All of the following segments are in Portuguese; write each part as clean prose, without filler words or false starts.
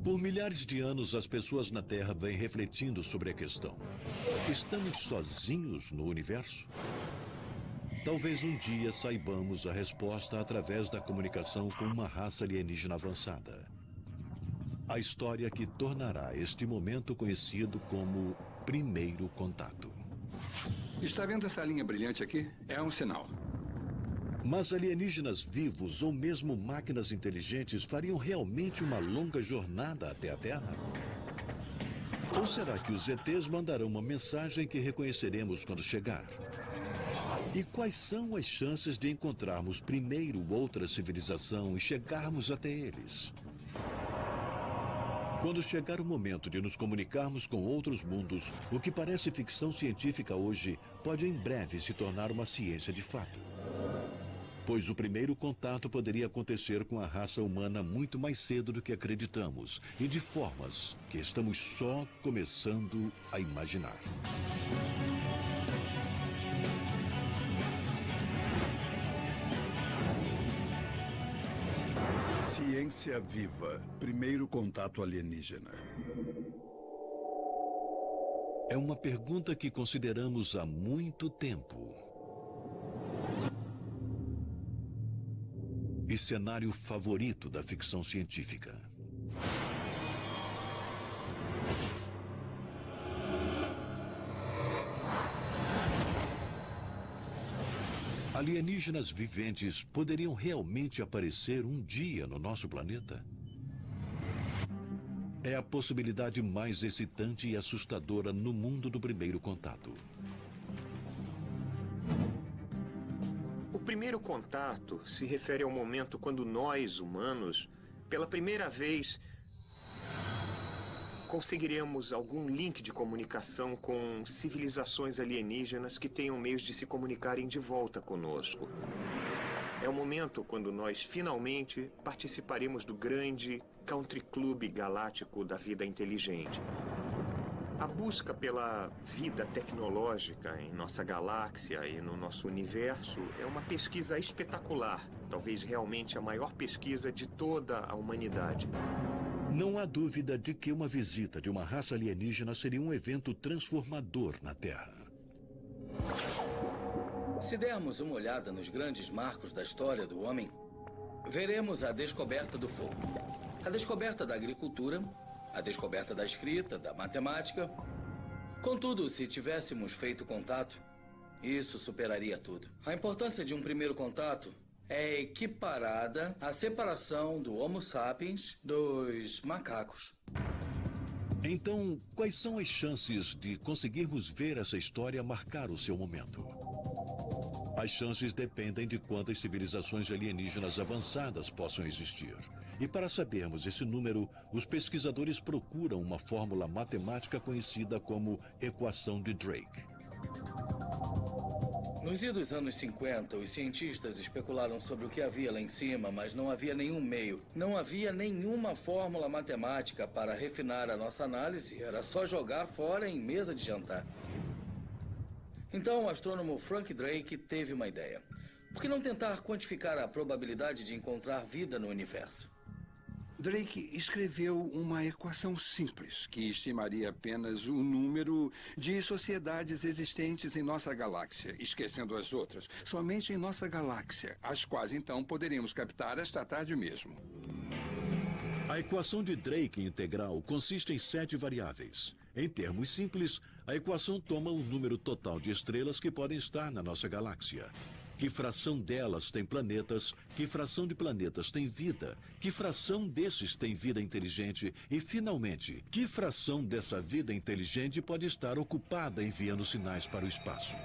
Por milhares de anos, as pessoas na Terra vêm refletindo sobre a questão. Estamos sozinhos no universo? Talvez um dia saibamos a resposta através da comunicação com uma raça alienígena avançada. A história que tornará este momento conhecido como Primeiro Contato. Está vendo essa linha brilhante aqui? É um sinal. Mas alienígenas vivos ou mesmo máquinas inteligentes fariam realmente uma longa jornada até a Terra? Ou será que os ETs mandarão uma mensagem que reconheceremos quando chegar? E quais são as chances de encontrarmos primeiro outra civilização e chegarmos até eles? Quando chegar o momento de nos comunicarmos com outros mundos, o que parece ficção científica hoje pode em breve se tornar uma ciência de fato. Pois o primeiro contato poderia acontecer com a raça humana muito mais cedo do que acreditamos e de formas que estamos só começando a imaginar. Ciência viva. Primeiro contato alienígena. É uma pergunta que consideramos há muito tempo. E cenário favorito da ficção científica. Alienígenas viventes poderiam realmente aparecer um dia no nosso planeta? É a possibilidade mais excitante e assustadora no mundo do primeiro contato. O primeiro contato se refere ao momento quando nós, humanos, pela primeira vez, conseguiremos algum link de comunicação com civilizações alienígenas que tenham meios de se comunicarem de volta conosco. É o momento quando nós finalmente participaremos do grande country club galáctico da vida inteligente. A busca pela vida tecnológica em nossa galáxia e no nosso universo é uma pesquisa espetacular, talvez realmente a maior pesquisa de toda a humanidade. Não há dúvida de que uma visita de uma raça alienígena seria um evento transformador na Terra. Se dermos uma olhada nos grandes marcos da história do homem, veremos a descoberta do fogo, a descoberta da agricultura, a descoberta da escrita, da matemática. Contudo, se tivéssemos feito contato, isso superaria tudo. A importância de um primeiro contato é equiparada à separação do Homo sapiens dos macacos. Então, quais são as chances de conseguirmos ver essa história marcar o seu momento? As chances dependem de quantas civilizações alienígenas avançadas possam existir. E para sabermos esse número, os pesquisadores procuram uma fórmula matemática conhecida como equação de Drake. Nos idos anos 50, os cientistas especularam sobre o que havia lá em cima, mas não havia nenhum meio. Não havia nenhuma fórmula matemática para refinar a nossa análise. Era só jogar fora em mesa de jantar. Então, o astrônomo Frank Drake teve uma ideia. Por que não tentar quantificar a probabilidade de encontrar vida no universo? Drake escreveu uma equação simples que estimaria apenas o número de sociedades existentes em nossa galáxia, esquecendo as outras, somente em nossa galáxia, as quais então poderíamos captar esta tarde mesmo. A equação de Drake integral consiste em 7 variáveis. Em termos simples, a equação toma o número total de estrelas que podem estar na nossa galáxia. Que fração delas tem planetas, que fração de planetas tem vida, que fração desses tem vida inteligente e, finalmente, que fração dessa vida inteligente pode estar ocupada enviando sinais para o espaço.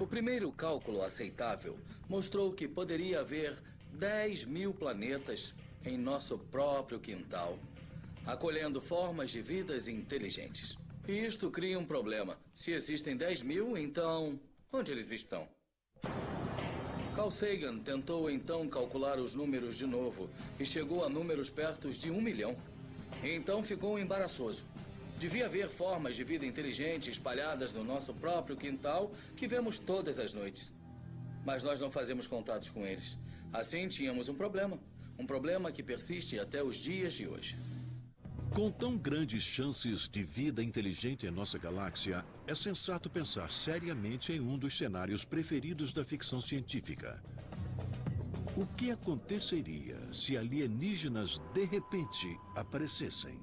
O primeiro cálculo aceitável mostrou que poderia haver 10.000 planetas em nosso próprio quintal, acolhendo formas de vidas inteligentes. E isto cria um problema. Se existem 10.000, então, onde eles estão? Carl Sagan tentou então calcular os números de novo e chegou a números perto de 1 milhão. E então ficou embaraçoso. Devia haver formas de vida inteligente espalhadas no nosso próprio quintal que vemos todas as noites. Mas nós não fazemos contatos com eles. Assim, tínhamos um problema. Um problema que persiste até os dias de hoje. Com tão grandes chances de vida inteligente em nossa galáxia, é sensato pensar seriamente em um dos cenários preferidos da ficção científica. O que aconteceria se alienígenas de repente aparecessem?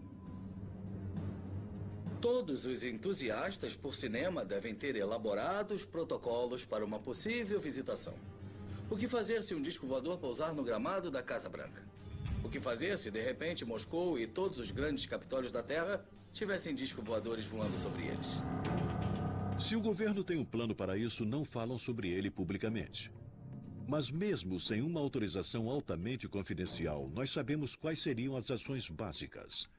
Todos os entusiastas por cinema devem ter elaborados protocolos para uma possível visitação. O que fazer se um disco voador pousar no gramado da Casa Branca? O que fazer se, de repente, Moscou e todos os grandes capitólios da Terra tivessem discos voadores voando sobre eles? Se o governo tem um plano para isso, não falam sobre ele publicamente. Mas mesmo sem uma autorização altamente confidencial, nós sabemos quais seriam as ações básicas.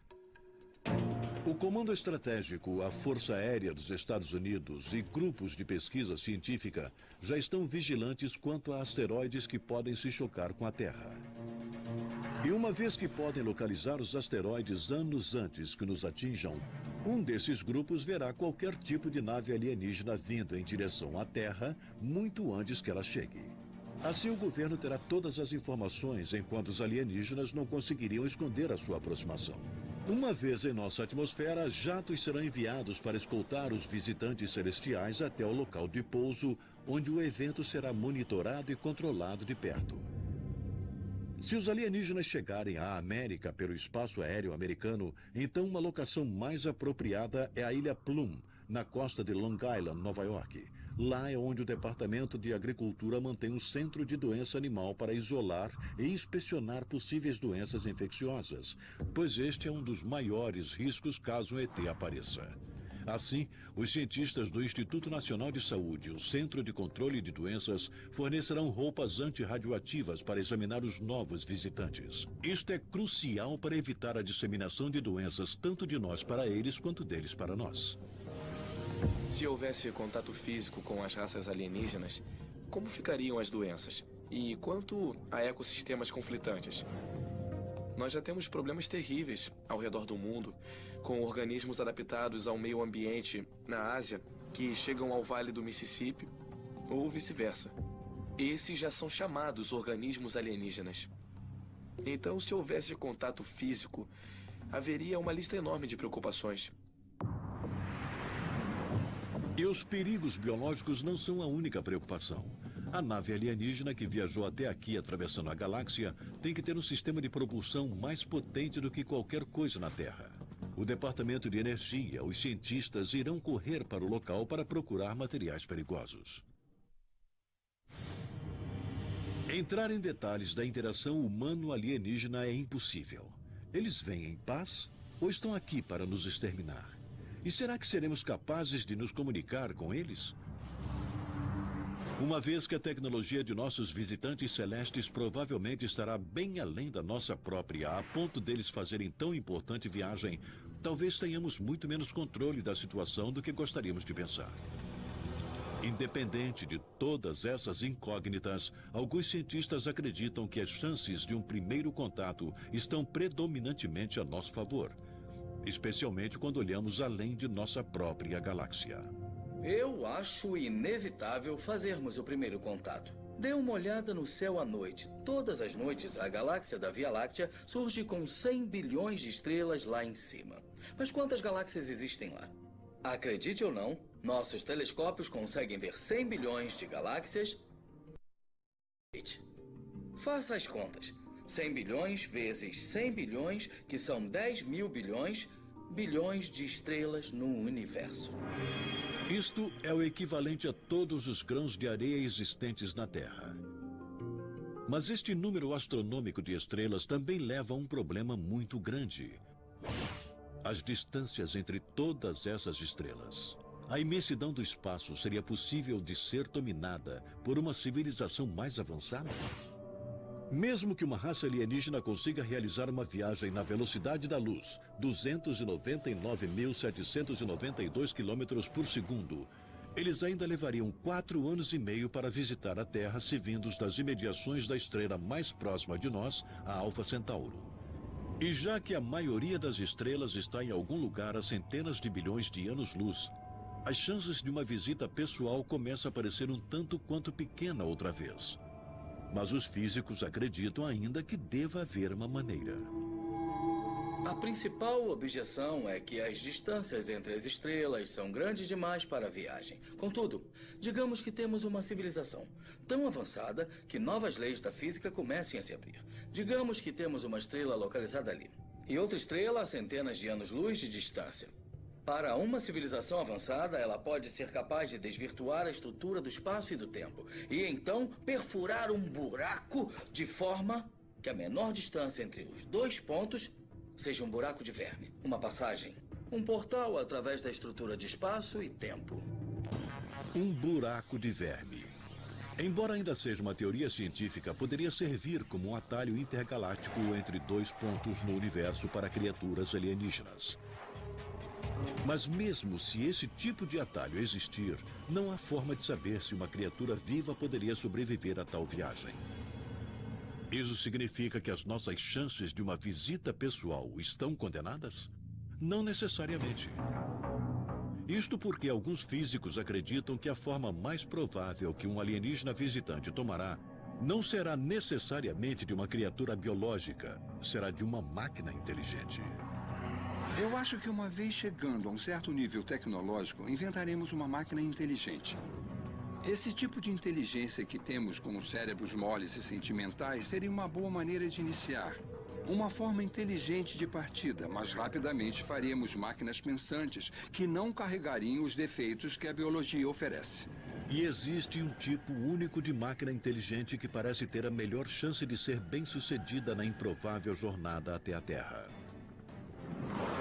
O Comando Estratégico, a Força Aérea dos Estados Unidos e grupos de pesquisa científica já estão vigilantes quanto a asteroides que podem se chocar com a Terra. E uma vez que podem localizar os asteroides anos antes que nos atinjam, um desses grupos verá qualquer tipo de nave alienígena vindo em direção à Terra muito antes que ela chegue. Assim, o governo terá todas as informações, enquanto os alienígenas não conseguiriam esconder a sua aproximação. Uma vez em nossa atmosfera, jatos serão enviados para escoltar os visitantes celestiais até o local de pouso, onde o evento será monitorado e controlado de perto. Se os alienígenas chegarem à América pelo espaço aéreo americano, então uma locação mais apropriada é a Ilha Plum, na costa de Long Island, Nova York. Lá é onde o Departamento de Agricultura mantém um centro de doença animal para isolar e inspecionar possíveis doenças infecciosas, pois este é um dos maiores riscos caso um ET apareça. Assim, os cientistas do Instituto Nacional de Saúde e o Centro de Controle de Doenças fornecerão roupas antirradioativas para examinar os novos visitantes. Isto é crucial para evitar a disseminação de doenças tanto de nós para eles quanto deles para nós. Se houvesse contato físico com as raças alienígenas, como ficariam as doenças? E quanto a ecossistemas conflitantes? Nós já temos problemas terríveis ao redor do mundo, com organismos adaptados ao meio ambiente na Ásia que chegam ao Vale do Mississippi, ou vice-versa. Esses já são chamados organismos alienígenas. Então, se houvesse contato físico, haveria uma lista enorme de preocupações. E os perigos biológicos não são a única preocupação. A nave alienígena que viajou até aqui atravessando a galáxia tem que ter um sistema de propulsão mais potente do que qualquer coisa na Terra. O Departamento de Energia, os cientistas irão correr para o local para procurar materiais perigosos. Entrar em detalhes da interação humano-alienígena é impossível. Eles vêm em paz ou estão aqui para nos exterminar? E será que seremos capazes de nos comunicar com eles? Uma vez que a tecnologia de nossos visitantes celestes provavelmente estará bem além da nossa própria, a ponto deles fazerem tão importante viagem, talvez tenhamos muito menos controle da situação do que gostaríamos de pensar. Independente de todas essas incógnitas, alguns cientistas acreditam que as chances de um primeiro contato estão predominantemente a nosso favor, especialmente quando olhamos além de nossa própria galáxia. Eu acho inevitável fazermos o primeiro contato. Dê uma olhada no céu à noite. Todas as noites, a galáxia da Via Láctea surge com 100 bilhões de estrelas lá em cima. Mas quantas galáxias existem lá? Acredite ou não, nossos telescópios conseguem ver 100 bilhões de galáxias. Faça as contas. 100 bilhões vezes 100 bilhões, que são 10 mil bilhões de estrelas no universo. Isto é o equivalente a todos os grãos de areia existentes na Terra. Mas este número astronômico de estrelas também leva a um problema muito grande: as distâncias entre todas essas estrelas. A imensidão do espaço seria possível de ser dominada por uma civilização mais avançada? Mesmo que uma raça alienígena consiga realizar uma viagem na velocidade da luz, 299.792 km por segundo, eles ainda levariam 4 anos e meio para visitar a Terra se vindos das imediações da estrela mais próxima de nós, a Alfa Centauro. E já que a maioria das estrelas está em algum lugar a centenas de bilhões de anos-luz, as chances de uma visita pessoal começam a parecer um tanto quanto pequena outra vez. Mas os físicos acreditam ainda que deva haver uma maneira. A principal objeção é que as distâncias entre as estrelas são grandes demais para a viagem. Contudo, digamos que temos uma civilização tão avançada que novas leis da física comecem a se abrir. Digamos que temos uma estrela localizada ali e outra estrela a centenas de anos-luz de distância. Para uma civilização avançada, ela pode ser capaz de desvirtuar a estrutura do espaço e do tempo e então perfurar um buraco de forma que a menor distância entre os dois pontos seja um buraco de verme, uma passagem, um portal através da estrutura de espaço e tempo. Um buraco de verme. Embora ainda seja uma teoria científica, poderia servir como um atalho intergaláctico entre dois pontos no universo para criaturas alienígenas. Mas mesmo se esse tipo de atalho existir, não há forma de saber se uma criatura viva poderia sobreviver a tal viagem. Isso significa que as nossas chances de uma visita pessoal estão condenadas? Não necessariamente. Isto porque alguns físicos acreditam que a forma mais provável que um alienígena visitante tomará não será necessariamente de uma criatura biológica, será de uma máquina inteligente. Eu acho que uma vez chegando a um certo nível tecnológico, inventaremos uma máquina inteligente. Esse tipo de inteligência que temos com os cérebros moles e sentimentais seria uma boa maneira de iniciar. Uma forma inteligente de partida, mas rapidamente faríamos máquinas pensantes que não carregariam os defeitos que a biologia oferece. E existe um tipo único de máquina inteligente que parece ter a melhor chance de ser bem-sucedida na improvável jornada até a Terra.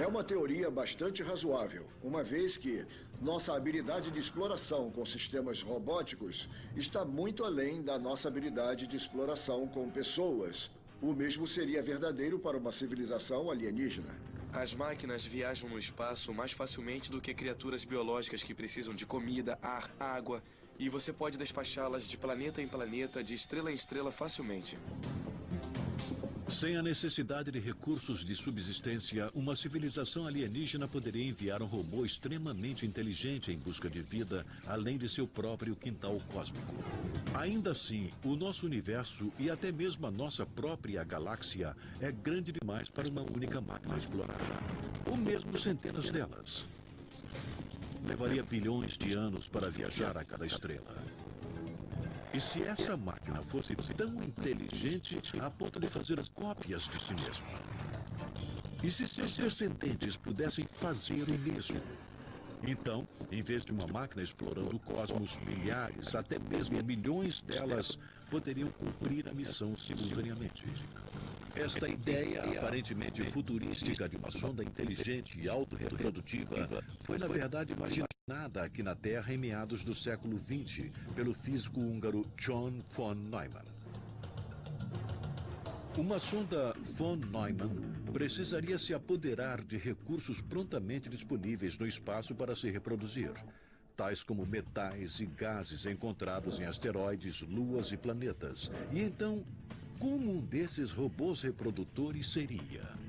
É uma teoria bastante razoável, uma vez que nossa habilidade de exploração com sistemas robóticos está muito além da nossa habilidade de exploração com pessoas. O mesmo seria verdadeiro para uma civilização alienígena. As máquinas viajam no espaço mais facilmente do que criaturas biológicas que precisam de comida, ar, água, e você pode despachá-las de planeta em planeta, de estrela em estrela facilmente. Sem a necessidade de recursos de subsistência, uma civilização alienígena poderia enviar um robô extremamente inteligente em busca de vida, além de seu próprio quintal cósmico. Ainda assim, o nosso universo e até mesmo a nossa própria galáxia é grande demais para uma única máquina explorada, ou mesmo centenas delas. Levaria bilhões de anos para viajar a cada estrela. E se essa máquina fosse tão inteligente a ponto de fazer as cópias de si mesma? E se seus descendentes pudessem fazer o mesmo? Então, em vez de uma máquina explorando o cosmos, milhares, até mesmo milhões delas poderiam cumprir a missão simultaneamente. Esta ideia aparentemente futurística de uma sonda inteligente e autorreprodutiva foi, na verdade, imaginada aqui na Terra em meados do século XX pelo físico húngaro John von Neumann. Uma sonda von Neumann precisaria se apoderar de recursos prontamente disponíveis no espaço para se reproduzir, tais como metais e gases encontrados em asteroides, luas e planetas. E então, como um desses robôs reprodutores seria?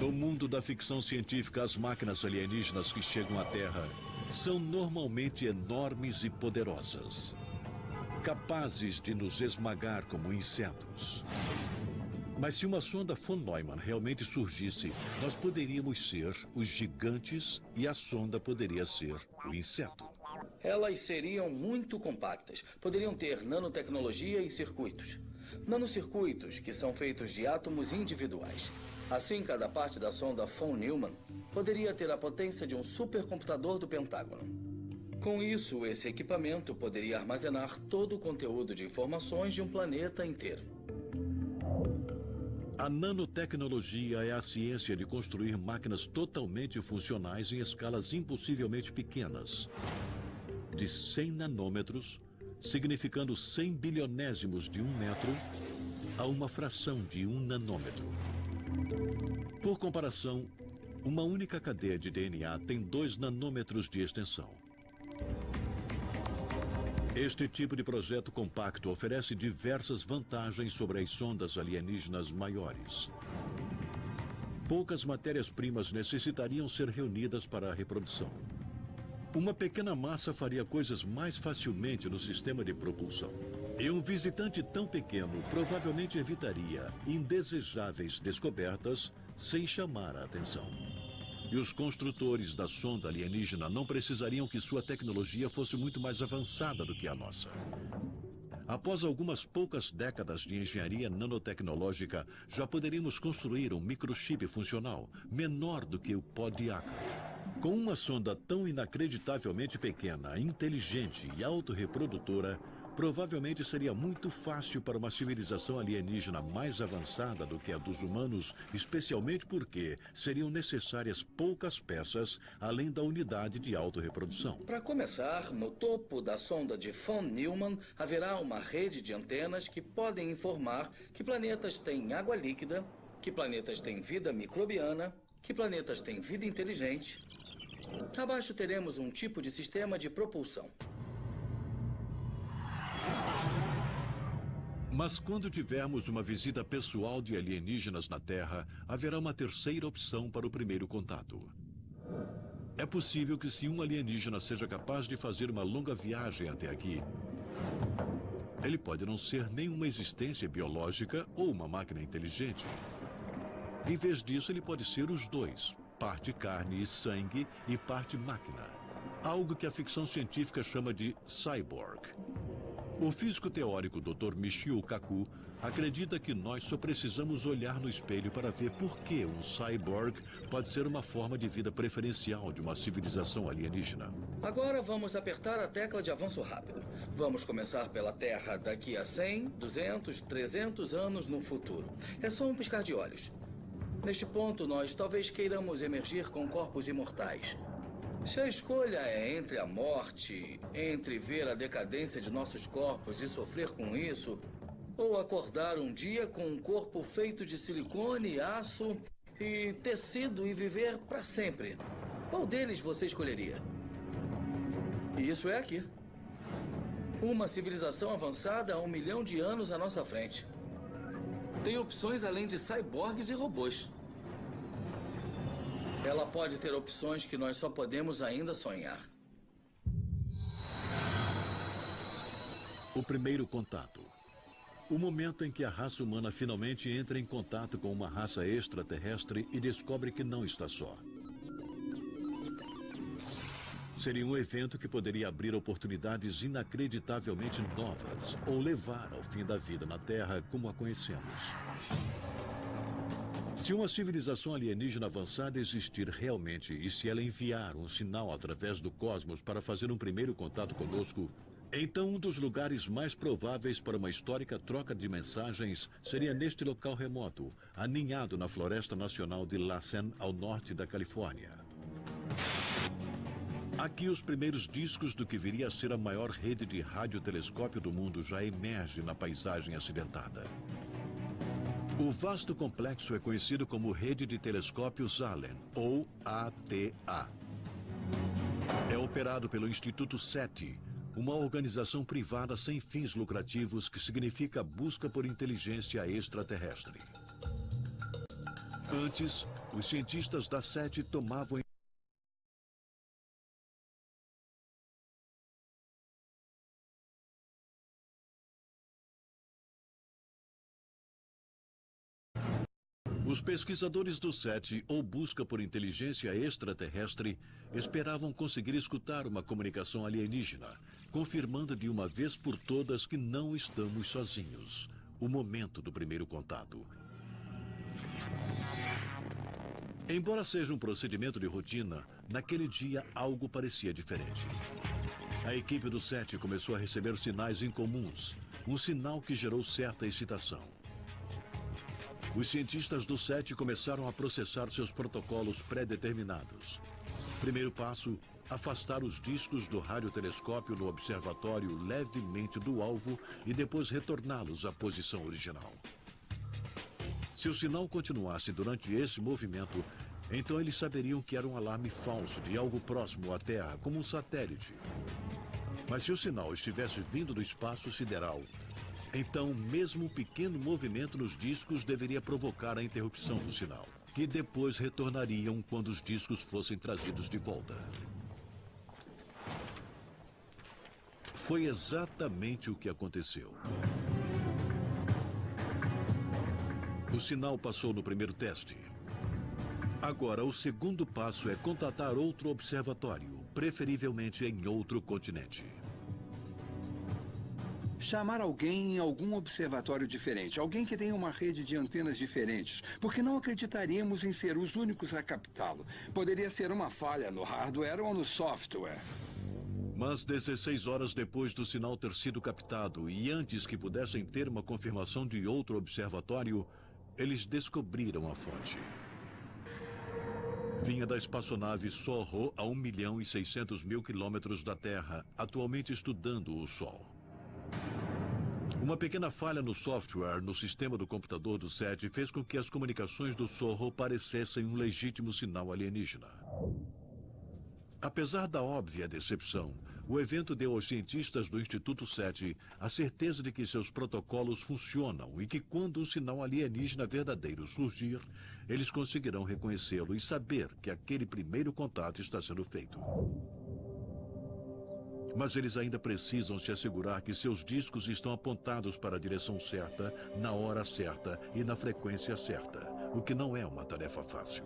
No mundo da ficção científica, as máquinas alienígenas que chegam à Terra são normalmente enormes e poderosas, capazes de nos esmagar como insetos. Mas se uma sonda von Neumann realmente surgisse, nós poderíamos ser os gigantes e a sonda poderia ser o inseto. Elas seriam muito compactas. Poderiam ter nanotecnologia e circuitos. Nanocircuitos que são feitos de átomos individuais. Assim, cada parte da sonda von Neumann poderia ter a potência de um supercomputador do Pentágono. Com isso, esse equipamento poderia armazenar todo o conteúdo de informações de um planeta inteiro. A nanotecnologia é a ciência de construir máquinas totalmente funcionais em escalas impossivelmente pequenas. De 100 nanômetros, significando 100 bilionésimos de 1 metro, a uma fração de 1 nanômetro. Por comparação, uma única cadeia de DNA tem 2 nanômetros de extensão. Este tipo de projeto compacto oferece diversas vantagens sobre as sondas alienígenas maiores. poucas matérias-primas necessitariam ser reunidas para a reprodução. Uma pequena massa faria coisas mais facilmente no sistema de propulsão. E um visitante tão pequeno provavelmente evitaria indesejáveis descobertas sem chamar a atenção. E os construtores da sonda alienígena não precisariam que sua tecnologia fosse muito mais avançada do que a nossa. Após algumas poucas décadas de engenharia nanotecnológica, já poderíamos construir um microchip funcional, menor do que o pó de ácaro. Com uma sonda tão inacreditavelmente pequena, inteligente e autorreprodutora, provavelmente seria muito fácil para uma civilização alienígena mais avançada do que a dos humanos, especialmente porque seriam necessárias poucas peças, além da unidade de autorreprodução. Para começar, no topo da sonda de von Neumann haverá uma rede de antenas que podem informar que planetas têm água líquida, que planetas têm vida microbiana, que planetas têm vida inteligente. Abaixo teremos um tipo de sistema de propulsão. Mas quando tivermos uma visita pessoal de alienígenas na Terra, haverá uma terceira opção para o primeiro contato. É possível que se um alienígena seja capaz de fazer uma longa viagem até aqui, ele pode não ser nenhuma existência biológica ou uma máquina inteligente. Em vez disso, ele pode ser os dois, parte carne e sangue e parte máquina. Algo que a ficção científica chama de cyborg. O físico teórico Dr. Michio Kaku acredita que nós só precisamos olhar no espelho para ver por que um cyborg pode ser uma forma de vida preferencial de uma civilização alienígena. Agora vamos apertar a tecla de avanço rápido. Vamos começar pela Terra daqui a 100, 200, 300 anos no futuro. É só um piscar de olhos. Neste ponto, nós talvez queiramos emergir com corpos imortais. Se a escolha é entre a morte, entre ver a decadência de nossos corpos e sofrer com isso, ou acordar um dia com um corpo feito de silicone, aço e tecido e viver para sempre, qual deles você escolheria? E isso é aqui. Uma civilização avançada há 1 milhão de anos à nossa frente. Tem opções além de cyborgs e robôs. Ela pode ter opções que nós só podemos ainda sonhar. O primeiro contato. O momento em que a raça humana finalmente entra em contato com uma raça extraterrestre e descobre que não está só. Seria um evento que poderia abrir oportunidades inacreditavelmente novas ou levar ao fim da vida na Terra como a conhecemos. Se uma civilização alienígena avançada existir realmente e se ela enviar um sinal através do cosmos para fazer um primeiro contato conosco, então um dos lugares mais prováveis para uma histórica troca de mensagens seria neste local remoto, aninhado na Floresta Nacional de Lassen, ao norte da Califórnia. Aqui os primeiros discos do que viria a ser a maior rede de radiotelescópio do mundo já emergem na paisagem acidentada. O vasto complexo é conhecido como Rede de Telescópios Allen, ou ATA. É operado pelo Instituto SETI, uma organização privada sem fins lucrativos que significa busca por inteligência extraterrestre. Antes, os cientistas da SETI tomavam Os pesquisadores do SETI, ou Busca por Inteligência Extraterrestre, esperavam conseguir escutar uma comunicação alienígena, confirmando de uma vez por todas que não estamos sozinhos. O momento do primeiro contato. Embora seja um procedimento de rotina, naquele dia algo parecia diferente. A equipe do SETI começou a receber sinais incomuns, um sinal que gerou certa excitação. Os cientistas do SETI começaram a processar seus protocolos pré-determinados. Primeiro passo, afastar os discos do radiotelescópio no observatório levemente do alvo e depois retorná-los à posição original. Se o sinal continuasse durante esse movimento, então eles saberiam que era um alarme falso de algo próximo à Terra, como um satélite. Mas se o sinal estivesse vindo do espaço sideral, então, mesmo um pequeno movimento nos discos deveria provocar a interrupção do sinal. que depois retornariam quando os discos fossem trazidos de volta. Foi exatamente o que aconteceu. O sinal passou no primeiro teste. Agora, o segundo passo é contatar outro observatório, preferivelmente em outro continente. Chamar alguém em algum observatório diferente, alguém que tenha uma rede de antenas diferentes, porque não acreditaríamos em ser os únicos a captá-lo. Poderia ser uma falha no hardware ou no software. Mas 16 horas depois do sinal ter sido captado e antes que pudessem ter uma confirmação de outro observatório, eles descobriram a fonte. Vinha da espaçonave Sorro a 1.600.000 quilômetros da Terra, atualmente estudando o Sol. Uma pequena falha no software no sistema do computador do SETI fez com que as comunicações do Sorro parecessem um legítimo sinal alienígena. Apesar da óbvia decepção, o evento deu aos cientistas do Instituto SETI a certeza de que seus protocolos funcionam e que quando um sinal alienígena verdadeiro surgir, eles conseguirão reconhecê-lo e saber que aquele primeiro contato está sendo feito. Mas eles ainda precisam se assegurar que seus discos estão apontados para a direção certa, na hora certa e na frequência certa, o que não é uma tarefa fácil.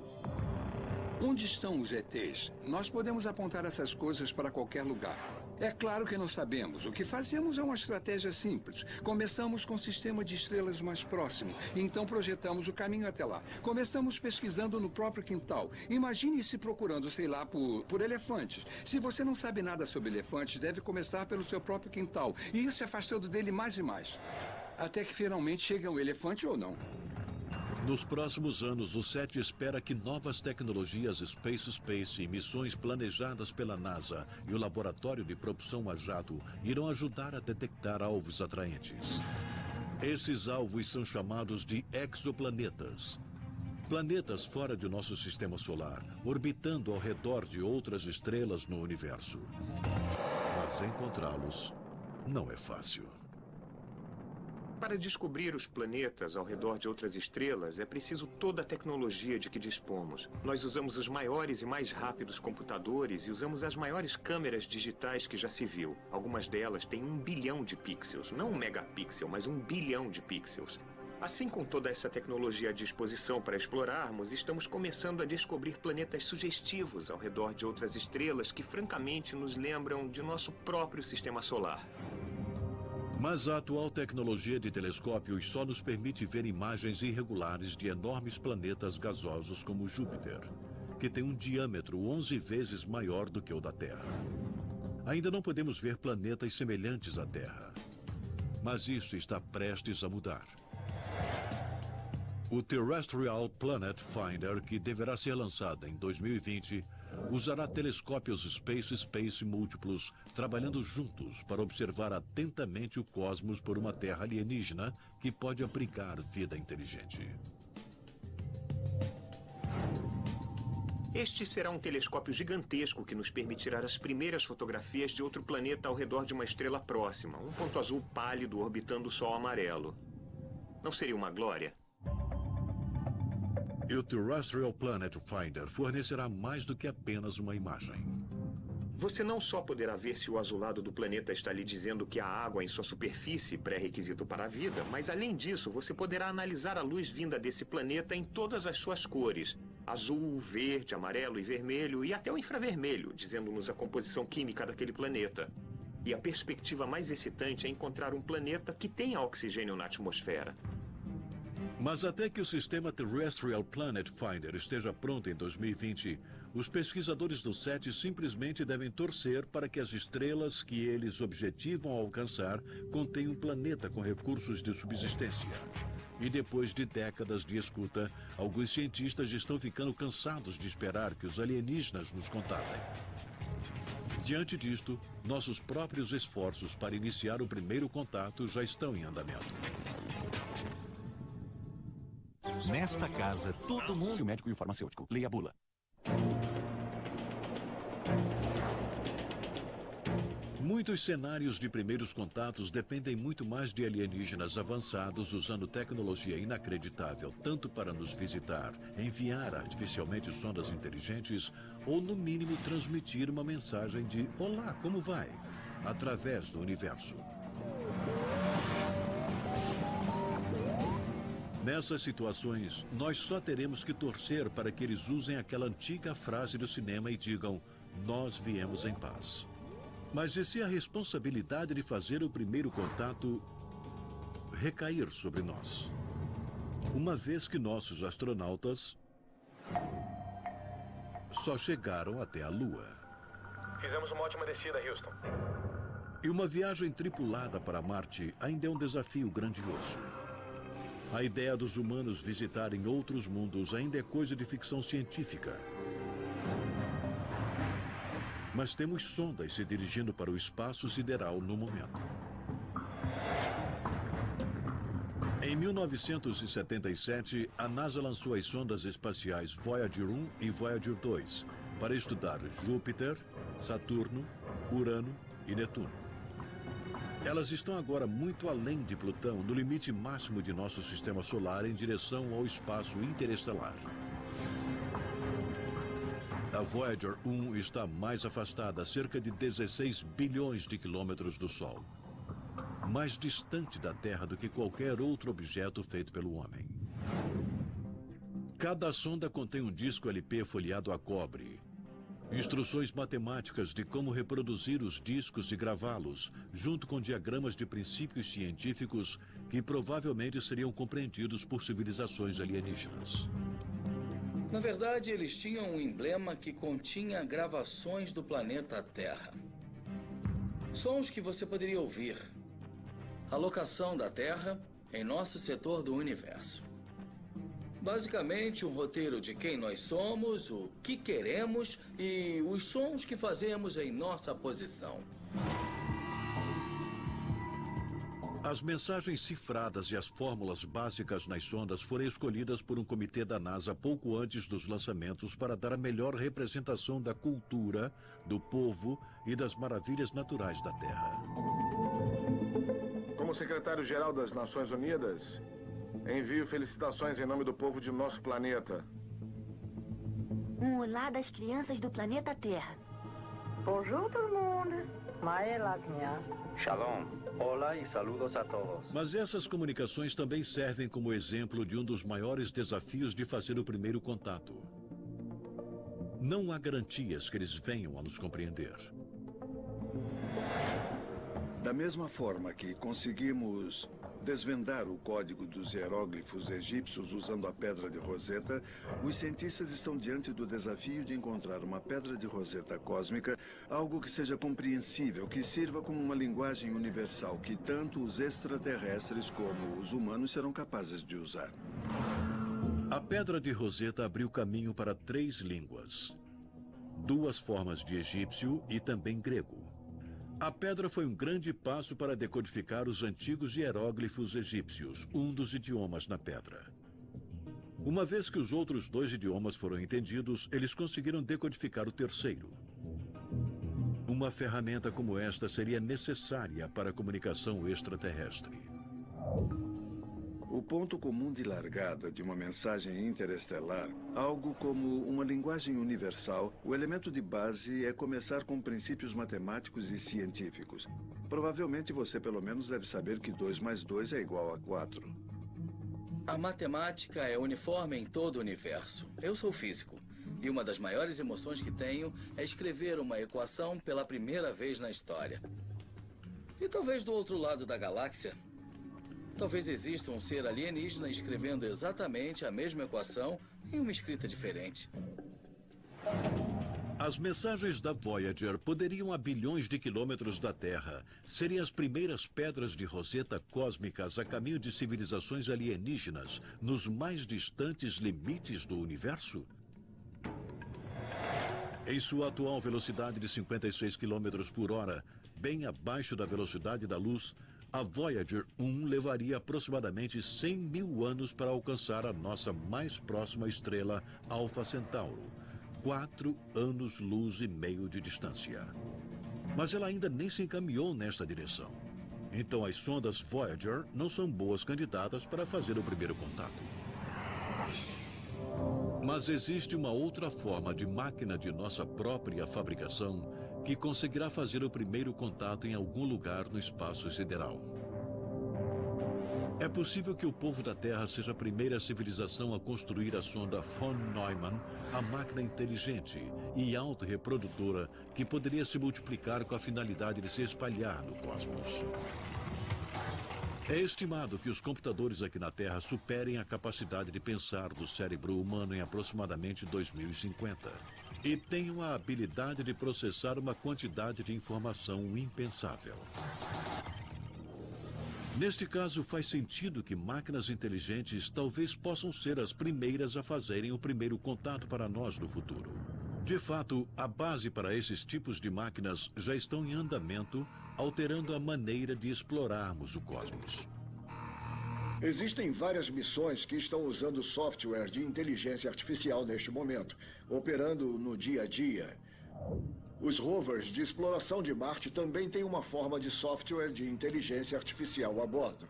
Onde estão os ETs? Nós podemos apontar essas coisas para qualquer lugar. É claro que não sabemos. O que fazemos é uma estratégia simples. Começamos com o sistema de estrelas mais próximo, e então projetamos o caminho até lá. Começamos pesquisando no próprio quintal. Imagine-se procurando, sei lá, por elefantes. Se você não sabe nada sobre elefantes, deve começar pelo seu próprio quintal, e ir se afastando dele mais e mais. Até que finalmente chegue um elefante ou não. Nos próximos anos, o SETI espera que novas tecnologias Space e missões planejadas pela NASA e o Laboratório de Propulsão a Jato irão ajudar a detectar alvos atraentes. Esses alvos são chamados de exoplanetas. Planetas fora de nosso sistema solar, orbitando ao redor de outras estrelas no universo. Mas encontrá-los não é fácil. Para descobrir os planetas ao redor de outras estrelas, é preciso toda a tecnologia de que dispomos. Nós usamos os maiores e mais rápidos computadores e usamos as maiores câmeras digitais que já se viu. Algumas delas têm 1 bilhão de pixels, não 1 megapixel, mas 1 bilhão de pixels. Assim, com toda essa tecnologia à disposição para explorarmos, estamos começando a descobrir planetas sugestivos ao redor de outras estrelas que, francamente, nos lembram de nosso próprio sistema solar. Mas a atual tecnologia de telescópios só nos permite ver imagens irregulares de enormes planetas gasosos como Júpiter, que tem um diâmetro 11 vezes maior do que o da Terra. Ainda não podemos ver planetas semelhantes à Terra, mas isso está prestes a mudar. O Terrestrial Planet Finder, que deverá ser lançado em 2020, usará telescópios Space múltiplos, trabalhando juntos para observar atentamente o cosmos por uma Terra alienígena que pode abrigar vida inteligente. Este será um telescópio gigantesco que nos permitirá as primeiras fotografias de outro planeta ao redor de uma estrela próxima, um ponto azul pálido orbitando o Sol amarelo. Não seria uma glória? E o Terrestrial Planet Finder fornecerá mais do que apenas uma imagem. Você não só poderá ver se o azulado do planeta está lhe dizendo que há água em sua superfície, pré-requisito para a vida, mas além disso, você poderá analisar a luz vinda desse planeta em todas as suas cores. Azul, verde, amarelo e vermelho e até o infravermelho, dizendo-nos a composição química daquele planeta. E a perspectiva mais excitante é encontrar um planeta que tenha oxigênio na atmosfera. Mas até que o sistema Terrestrial Planet Finder esteja pronto em 2020, os pesquisadores do SETI simplesmente devem torcer para que as estrelas que eles objetivam alcançar contenham um planeta com recursos de subsistência. E depois de décadas de escuta, alguns cientistas estão ficando cansados de esperar que os alienígenas nos contatem. Diante disto, nossos próprios esforços para iniciar o primeiro contato já estão em andamento. Nesta casa, todo mundo... O médico e o farmacêutico. Leia a bula. Muitos cenários de primeiros contatos dependem muito mais de alienígenas avançados usando tecnologia inacreditável, tanto para nos visitar, enviar artificialmente sondas inteligentes ou, no mínimo, transmitir uma mensagem de "Olá, como vai?" através do universo. Nessas situações, nós só teremos que torcer para que eles usem aquela antiga frase do cinema e digam: "Nós viemos em paz." Mas e se a responsabilidade de fazer o primeiro contato recair sobre nós? Uma vez que nossos astronautas só chegaram até a Lua. Fizemos uma ótima descida, Houston. E uma viagem tripulada para Marte ainda é um desafio grandioso. A ideia dos humanos visitarem outros mundos ainda é coisa de ficção científica. Mas temos sondas se dirigindo para o espaço sideral no momento. Em 1977, a NASA lançou as sondas espaciais Voyager 1 e Voyager 2 para estudar Júpiter, Saturno, Urano e Netuno. Elas estão agora muito além de Plutão, no limite máximo de nosso sistema solar em direção ao espaço interestelar. A Voyager 1 está mais afastada, a cerca de 16 bilhões de quilômetros do Sol. Mais distante da Terra do que qualquer outro objeto feito pelo homem. Cada sonda contém um disco LP folheado a cobre. Instruções matemáticas de como reproduzir os discos e gravá-los, junto com diagramas de princípios científicos que provavelmente seriam compreendidos por civilizações alienígenas. Na verdade, eles tinham um emblema que continha gravações do planeta Terra. Sons que você poderia ouvir. A locação da Terra em nosso setor do universo. Basicamente, um roteiro de quem nós somos, o que queremos e os sons que fazemos em nossa posição. As mensagens cifradas e as fórmulas básicas nas sondas foram escolhidas por um comitê da NASA pouco antes dos lançamentos para dar a melhor representação da cultura, do povo e das maravilhas naturais da Terra. Como secretário-geral das Nações Unidas, envio felicitações em nome do povo de nosso planeta. Um olá das crianças do planeta Terra. Bonjour tout le monde. Shalom. Olá e saludos a todos. Mas essas comunicações também servem como exemplo de um dos maiores desafios de fazer o primeiro contato. Não há garantias que eles venham a nos compreender. Da mesma forma que conseguimos desvendar o código dos hieróglifos egípcios usando a Pedra de Roseta, os cientistas estão diante do desafio de encontrar uma Pedra de Roseta cósmica, algo que seja compreensível, que sirva como uma linguagem universal que tanto os extraterrestres como os humanos serão capazes de usar. A Pedra de Roseta abriu caminho para 3 línguas. 2 formas de egípcio e também grego. A pedra foi um grande passo para decodificar os antigos hieróglifos egípcios, um dos idiomas na pedra. Uma vez que os outros 2 idiomas foram entendidos, eles conseguiram decodificar o terceiro. Uma ferramenta como esta seria necessária para a comunicação extraterrestre. O ponto comum de largada de uma mensagem interestelar, algo como uma linguagem universal, o elemento de base é começar com princípios matemáticos e científicos. Provavelmente você pelo menos deve saber que 2 mais 2 é igual a 4. A matemática é uniforme em todo o universo. Eu sou físico. E uma das maiores emoções que tenho é escrever uma equação pela primeira vez na história. E talvez do outro lado da galáxia, talvez exista um ser alienígena escrevendo exatamente a mesma equação em uma escrita diferente. As mensagens da Voyager poderiam a bilhões de quilômetros da Terra serem as primeiras pedras de Roseta cósmicas a caminho de civilizações alienígenas nos mais distantes limites do universo? Em sua atual velocidade de 56 km por hora, bem abaixo da velocidade da luz, a Voyager 1 levaria aproximadamente 100 mil anos para alcançar a nossa mais próxima estrela, Alfa Centauro. 4 anos-luz e meio de distância. Mas ela ainda nem se encaminhou nesta direção. Então as sondas Voyager não são boas candidatas para fazer o primeiro contato. Mas existe uma outra forma de máquina de nossa própria fabricação que conseguirá fazer o primeiro contato em algum lugar no espaço sideral. É possível que o povo da Terra seja a primeira civilização a construir a sonda von Neumann, a máquina inteligente e autorreprodutora que poderia se multiplicar com a finalidade de se espalhar no cosmos. É estimado que os computadores aqui na Terra superem a capacidade de pensar do cérebro humano em aproximadamente 2050 e tenham a habilidade de processar uma quantidade de informação impensável. Neste caso, faz sentido que máquinas inteligentes talvez possam ser as primeiras a fazerem o primeiro contato para nós no futuro. De fato, a base para esses tipos de máquinas já estão em andamento, alterando a maneira de explorarmos o cosmos. Existem várias missões que estão usando software de inteligência artificial neste momento, operando no dia a dia. Os rovers de exploração de Marte também têm uma forma de software de inteligência artificial a bordo.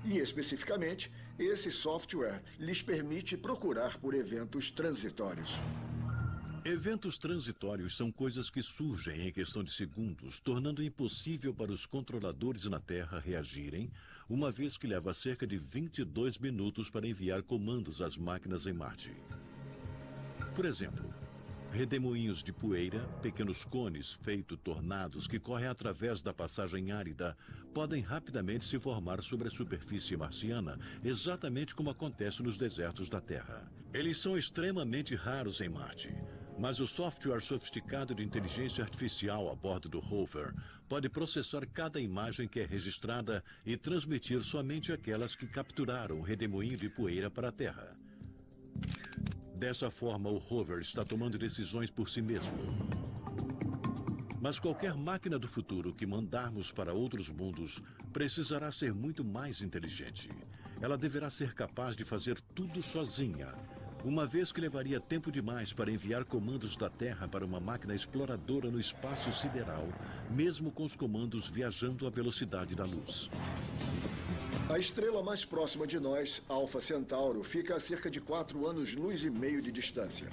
E, especificamente, esse software lhes permite procurar por eventos transitórios. Eventos transitórios são coisas que surgem em questão de segundos, tornando impossível para os controladores na Terra reagirem, uma vez que leva cerca de 22 minutos para enviar comandos às máquinas em Marte. Por exemplo, redemoinhos de poeira, pequenos cones feito tornados que correm através da passagem árida, podem rapidamente se formar sobre a superfície marciana, exatamente como acontece nos desertos da Terra. Eles são extremamente raros em Marte, mas o software sofisticado de inteligência artificial a bordo do rover pode processar cada imagem que é registrada e transmitir somente aquelas que capturaram o redemoinho de poeira para a Terra. Dessa forma, o rover está tomando decisões por si mesmo. Mas qualquer máquina do futuro que mandarmos para outros mundos precisará ser muito mais inteligente. Ela deverá ser capaz de fazer tudo sozinha, uma vez que levaria tempo demais para enviar comandos da Terra para uma máquina exploradora no espaço sideral, mesmo com os comandos viajando à velocidade da luz. A estrela mais próxima de nós, Alfa Centauro, fica a cerca de 4 anos-luz e meio de distância.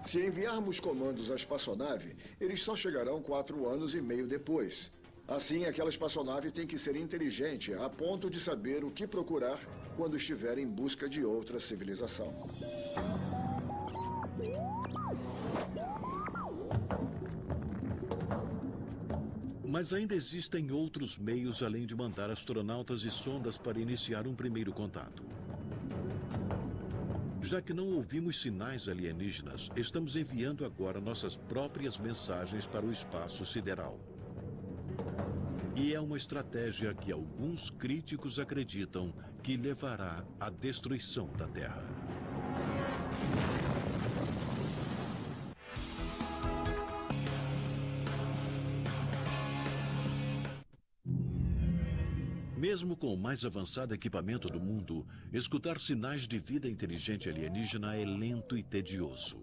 Se enviarmos comandos à espaçonave, eles só chegarão 4 anos e meio depois. Assim, aquela espaçonave tem que ser inteligente a ponto de saber o que procurar quando estiver em busca de outra civilização. Mas ainda existem outros meios além de mandar astronautas e sondas para iniciar um primeiro contato. Já que não ouvimos sinais alienígenas, estamos enviando agora nossas próprias mensagens para o espaço sideral. E é uma estratégia que alguns críticos acreditam que levará à destruição da Terra. Mesmo com o mais avançado equipamento do mundo, escutar sinais de vida inteligente alienígena é lento e tedioso.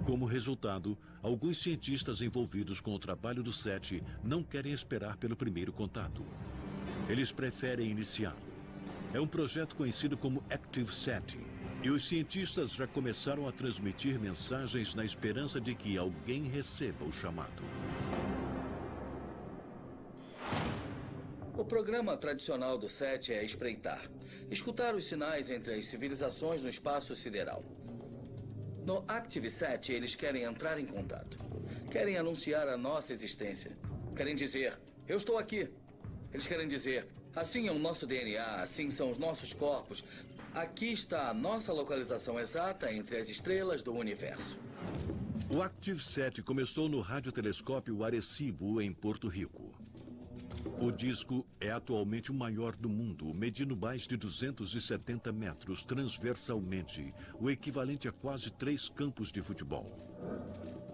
Como resultado, alguns cientistas envolvidos com o trabalho do SETI não querem esperar pelo primeiro contato. Eles preferem iniciá-lo. É um projeto conhecido como Active SETI, e os cientistas já começaram a transmitir mensagens na esperança de que alguém receba o chamado. O programa tradicional do SETI é espreitar, escutar os sinais entre as civilizações no espaço sideral. No Active SETI, eles querem entrar em contato. Querem anunciar a nossa existência. Querem dizer, eu estou aqui. Eles querem dizer, assim é o nosso DNA, assim são os nossos corpos. Aqui está a nossa localização exata entre as estrelas do universo. O Active SETI começou no radiotelescópio Arecibo, em Porto Rico. O disco é atualmente o maior do mundo, medindo mais de 270 metros transversalmente, o equivalente a quase 3 campos de futebol.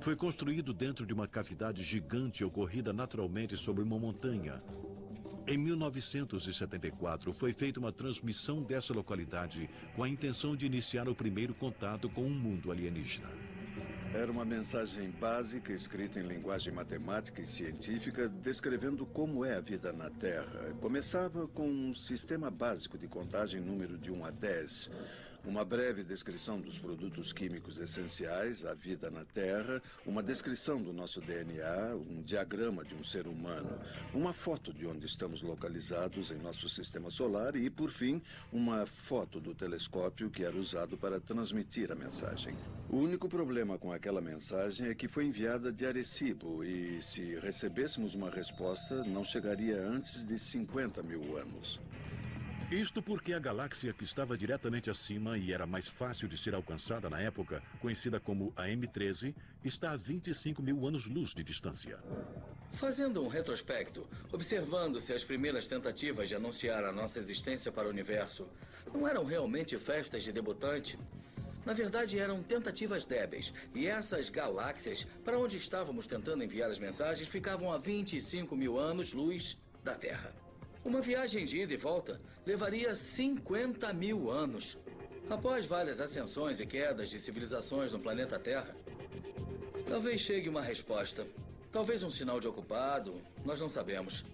Foi construído dentro de uma cavidade gigante ocorrida naturalmente sobre uma montanha. Em 1974, foi feita uma transmissão dessa localidade com a intenção de iniciar o primeiro contato com um mundo alienígena. Era uma mensagem básica, escrita em linguagem matemática e científica, descrevendo como é a vida na Terra. Começava com um sistema básico de contagem número de 1 a 10. Uma breve descrição dos produtos químicos essenciais, a vida na Terra, uma descrição do nosso DNA, um diagrama de um ser humano, uma foto de onde estamos localizados em nosso sistema solar e, por fim, uma foto do telescópio que era usado para transmitir a mensagem. O único problema com aquela mensagem é que foi enviada de Arecibo e, se recebêssemos uma resposta, não chegaria antes de 50 mil anos. Isto porque a galáxia que estava diretamente acima e era mais fácil de ser alcançada na época, conhecida como a M13, está a 25 mil anos-luz de distância. Fazendo um retrospecto, observando se as primeiras tentativas de anunciar a nossa existência para o universo não eram realmente festas de debutante, na verdade eram tentativas débeis, e essas galáxias, para onde estávamos tentando enviar as mensagens, ficavam a 25 mil anos-luz da Terra. Uma viagem de ida e volta levaria 50 mil anos. Após várias ascensões e quedas de civilizações no planeta Terra, talvez chegue uma resposta. Talvez um sinal de ocupado, nós não sabemos.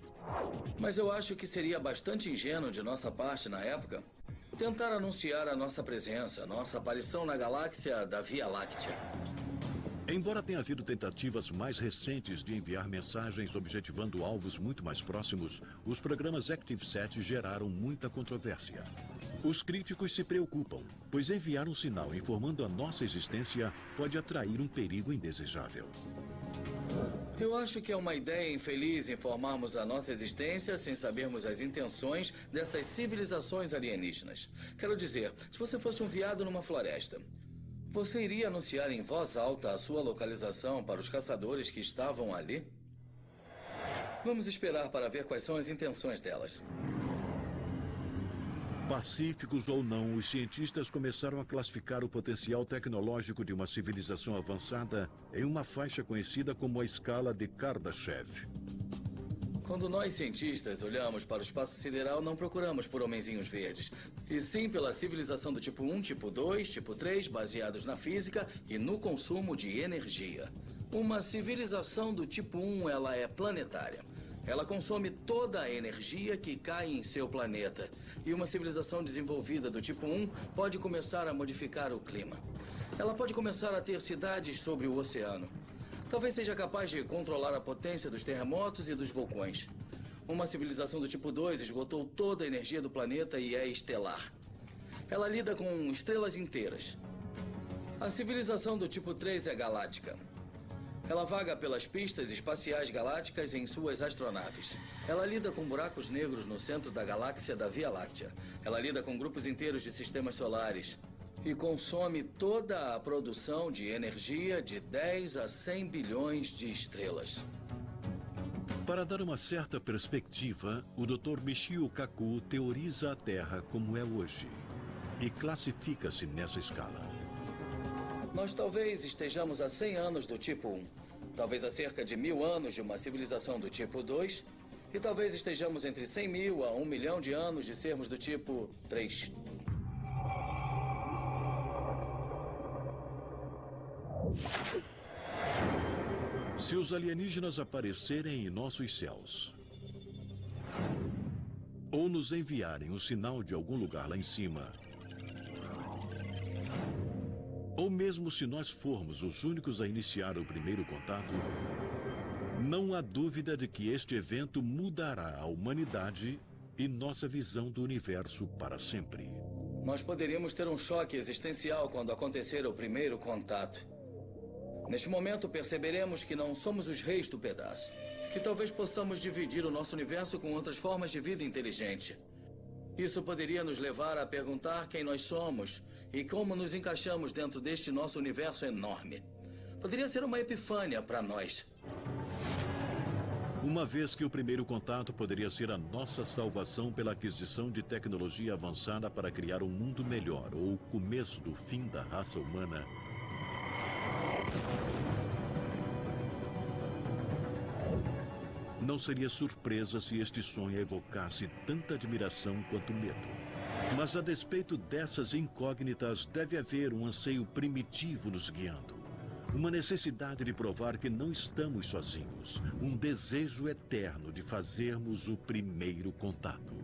Mas eu acho que seria bastante ingênuo de nossa parte na época tentar anunciar a nossa presença, nossa aparição na galáxia da Via Láctea. Embora tenha havido tentativas mais recentes de enviar mensagens objetivando alvos muito mais próximos, os programas ActiveSat geraram muita controvérsia. Os críticos se preocupam, pois enviar um sinal informando a nossa existência pode atrair um perigo indesejável. Eu acho que é uma ideia infeliz informarmos a nossa existência sem sabermos as intenções dessas civilizações alienígenas. Quero dizer, se você fosse um veado numa floresta, você iria anunciar em voz alta a sua localização para os caçadores que estavam ali? Vamos esperar para ver quais são as intenções delas. Pacíficos ou não, os cientistas começaram a classificar o potencial tecnológico de uma civilização avançada em uma faixa conhecida como a escala de Kardashev. Quando nós, cientistas, olhamos para o espaço sideral, não procuramos por homenzinhos verdes, e sim pela civilização do tipo 1, tipo 2, tipo 3, baseados na física e no consumo de energia. Uma civilização do tipo 1, ela é planetária. Ela consome toda a energia que cai em seu planeta. E uma civilização desenvolvida do tipo 1 pode começar a modificar o clima. Ela pode começar a ter cidades sobre o oceano. Talvez seja capaz de controlar a potência dos terremotos e dos vulcões. Uma civilização do tipo 2 esgotou toda a energia do planeta e é estelar. Ela lida com estrelas inteiras. A civilização do tipo 3 é galáctica. Ela vaga pelas pistas espaciais galácticas em suas astronaves. Ela lida com buracos negros no centro da galáxia da Via Láctea. Ela lida com grupos inteiros de sistemas solares. E consome toda a produção de energia de 10 a 100 bilhões de estrelas. Para dar uma certa perspectiva, o Dr. Michio Kaku teoriza a Terra como é hoje e classifica-se nessa escala. Nós talvez estejamos a 100 anos do tipo 1, talvez a cerca de 1000 anos de uma civilização do tipo 2, e talvez estejamos entre 100 mil a 1 milhão de anos de sermos do tipo 3. Se os alienígenas aparecerem em nossos céus ou nos enviarem um sinal de algum lugar lá em cima, ou mesmo se nós formos os únicos a iniciar o primeiro contato, não há dúvida de que este evento mudará a humanidade e nossa visão do universo para sempre. Nós poderíamos ter um choque existencial quando acontecer o primeiro contato. Neste momento, perceberemos que não somos os reis do pedaço, que talvez possamos dividir o nosso universo com outras formas de vida inteligente. Isso poderia nos levar a perguntar quem nós somos e como nos encaixamos dentro deste nosso universo enorme. Poderia ser uma epifânia para nós. Uma vez que o primeiro contato poderia ser a nossa salvação pela aquisição de tecnologia avançada para criar um mundo melhor ou o começo do fim da raça humana, não seria surpresa se este sonho evocasse tanta admiração quanto medo. Mas a despeito dessas incógnitas, deve haver um anseio primitivo nos guiando. Uma necessidade de provar que não estamos sozinhos. Um desejo eterno de fazermos o primeiro contato.